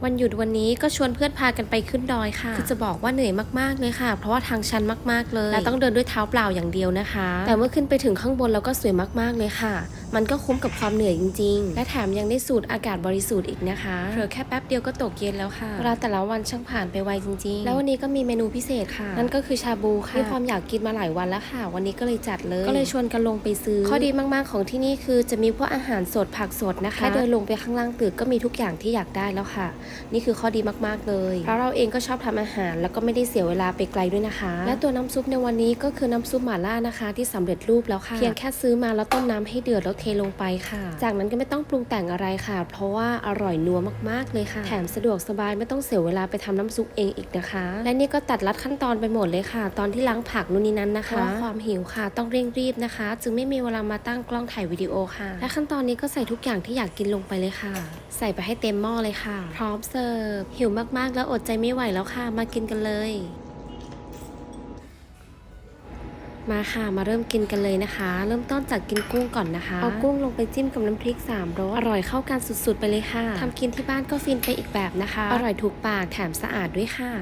วันหยุดวันนี้ก็ชวนเพื่อนพากันไปขึ้นดอยค่ะคือจะบอกว่าเหนื่อยมากๆเลยค่ะเพราะว่าทางชันมากๆเลยและต้องเดินด้วยเท้าเปล่าอย่างเดียวนะคะแต่เมื่อขึ้นไปถึงข้างบนแล้วก็สวยมากๆเลยค่ะมันก็คุ้มกับความเหนื่อยจริงๆและแถมยังได้สูดอากาศบริสุทธิ์อีกนะคะเผลอแค่แป๊บเดียวก็ตกเย็นแล้วค่ะเวลาแต่ละวันช่างผ่านไปไวจริงๆแล้ววันนี้ก็มีเมนูพิเศษค่ะนั่นก็คือชาบูค่ะมีความอยากกินมาหลายวันแล้วค่ะวันนี้ก็เลยจัดเลยก็เลยชวนกันลงไปซื้อข้อดีมากๆของที่นี่คือจะมีพวกอาหารสดผักสดนะคะแค่เดินลงไปข้างล่างตึกก็มีทุกอย่างที่อยากได้แล้วค่ะนี่คือข้อดีมากๆเลยเพราะเราเองก็ชอบทำอาหารแล้วก็ไม่ได้เสียเวลาไปไกลด้วยนะคะและตัวน้ำซุปในวันนี้ก็คือน้ำซุปหม่าล่านะคะที่สำเร็จรูปแล้วค่ะเพียงแค่ซื้อมาแล้วต้มน้ำให้เดือดแล้วเทลงไปค่ะจากนั้นก็ไม่ต้องปรุงแต่งอะไรค่ะเพราะว่าอร่อยนัวมากๆเลยค่ะแถมสะดวกสบายไม่ต้องเสียเวลาไปทำน้ำซุปเองอีกนะคะและนี่ก็ตัดลัดขั้นตอนไปหมดเลยค่ะตอนที่ล้างผักนู่นนี่นั่นนะคะเพราะความหิวค่ะต้องเร่งรีบนะคะจึงไม่มีเวลามาตั้งกล้องถ่ายวิดีโอค่ะและขั้นตอนนี้ก็ใส่ทุกอย่างที่อยากกินลงไปเลยค่ะใส่ไปให้เต็มหม้อเลยค่ะพร้อมเสิร์ฟหิวมากๆแล้วอดใจไม่ไหวแล้วค่ะมากินกันเลยมาค่ะมาเริ่มกินกันเลยนะคะเริ่มต้นจากกินกุ้งก่อนนะคะเอากุ้งลงไปจิ้มกับน้ำพริก3 รสอร่อยเข้ากันสุดๆไปเลยค่ะทำกินที่บ้านก็ฟินไปอีกแบบนะคะอร่อยถูกปากแถมสะอาดด้วยค่ะ